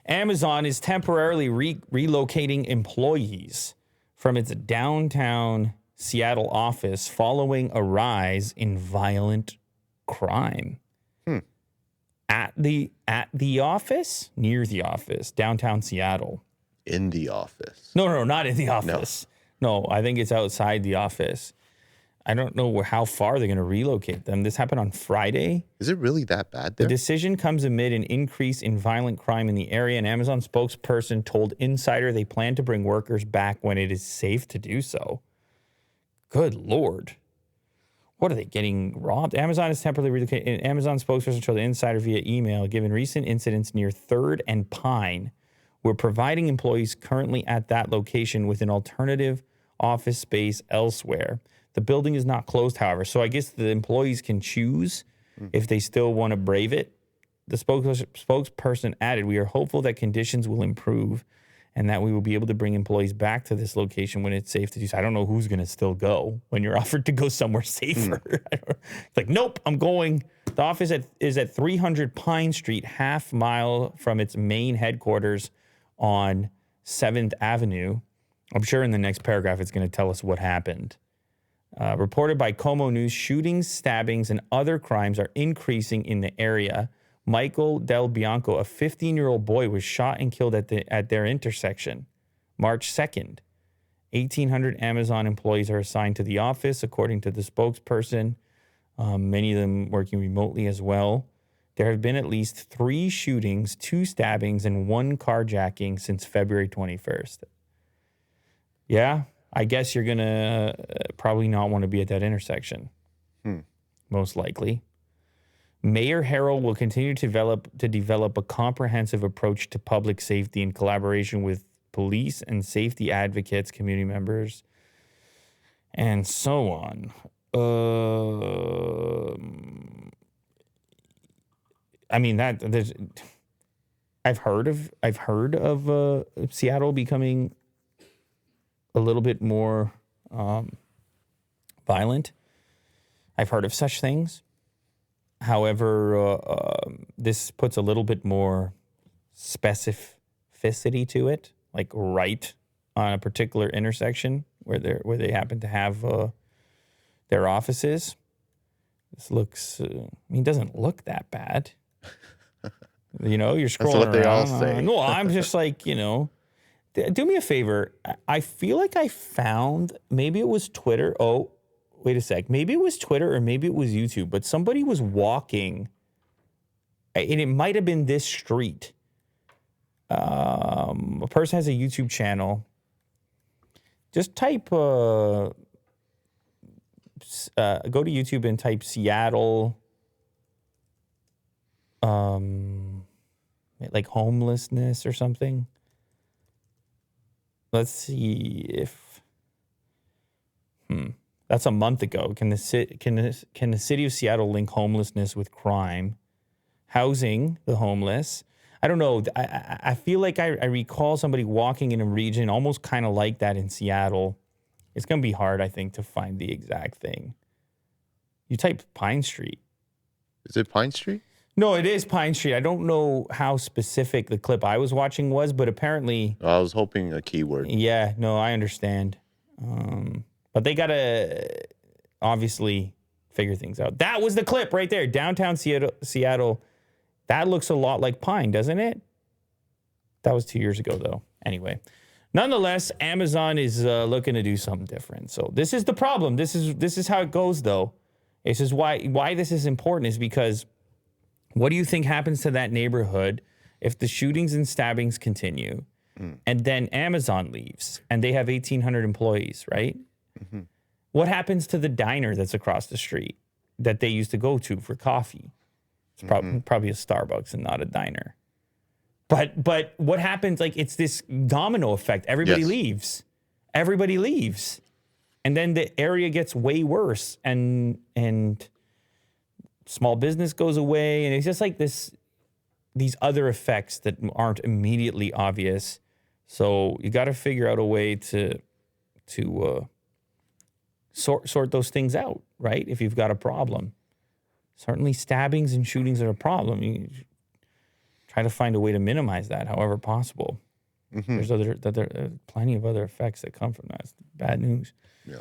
Amazon is temporarily relocating employees from its downtown Seattle office following a rise in violent crime. At the office? Near the office, downtown Seattle. In the office. No, not in the office. No, I think it's outside the office. I don't know how far they're going to relocate them. This happened on Friday. Is it really that bad there? The decision comes amid an increase in violent crime in the area. An Amazon spokesperson told Insider they plan to bring workers back when it is safe to do so. Good Lord. What are they, getting robbed? Amazon is temporarily relocated. An Amazon spokesperson told Insider via email, given recent incidents near 3rd and Pine, we're providing employees currently at that location with an alternative office space elsewhere. The building is not closed, however, so I guess the employees can choose if they still want to brave it. The spokesperson added, we are hopeful that conditions will improve and that we will be able to bring employees back to this location when it's safe to do so. I don't know who's going to still go when you're offered to go somewhere safer. It's like, nope, I'm going. The office is at 300 Pine Street, half mile from its main headquarters on 7th Avenue. I'm sure in the next paragraph it's going to tell us what happened. Reported by Como News, shootings, stabbings, and other crimes are increasing in the area. Michael Del Bianco, a 15-year-old boy, was shot and killed at their intersection March 2nd. 1,800 Amazon employees are assigned to the office, according to the spokesperson, many of them working remotely as well. There have been at least 3 shootings, 2 stabbings, and 1 carjacking since February 21st. Yeah, I guess you're going to probably not want to be at that intersection, most likely. Mayor Harrell will continue to develop a comprehensive approach to public safety in collaboration with police and safety advocates, community members, and so on. I mean, I've heard of Seattle becoming a little bit more violent. I've heard of such things. However, this puts a little bit more specificity to it, like right on a particular intersection where they happen to have their offices. This looks, it doesn't look that bad. You're scrolling That's what around. they all say. No, I'm just like, do me a favor. I feel like I found, maybe it was Twitter. Oh, wait a sec. Maybe it was Twitter or maybe it was YouTube, but somebody was walking, and it might have been this street. A person has a YouTube channel. Just type, go to YouTube and type Seattle, like homelessness or something. Let's see if, that's a month ago. Can the city of Seattle link homelessness with crime? Housing the homeless. I don't know. I feel like I recall somebody walking in a region almost kind of like that in Seattle. It's going to be hard, I think, to find the exact thing. You type Pine Street. Is it Pine Street? No, it is Pine Street. I don't know how specific the clip I was watching was, but apparently... I was hoping a keyword. Yeah, no, I understand. But they got to obviously figure things out. That was the clip right there. Downtown Seattle. That looks a lot like Pine, doesn't it? That was 2 years ago, though. Anyway, nonetheless, Amazon is looking to do something different. So this is the problem. This is how it goes, though. This is why this is important, is because what do you think happens to that neighborhood if the shootings and stabbings continue and then Amazon leaves and they have 1,800 employees, right? Mm-hmm. What happens to the diner that's across the street that they used to go to for coffee? It's probably a Starbucks and not a diner. But what happens, like, it's this domino effect. Everybody leaves. Everybody leaves. And then the area gets way worse and small business goes away. And it's just like these other effects that aren't immediately obvious. So you got to figure out a way to sort those things out, right? If you've got a problem. Certainly stabbings and shootings are a problem. You Try to find a way to minimize that however possible. Hmm. There's plenty of other effects that come from that. It's bad news. Yeah.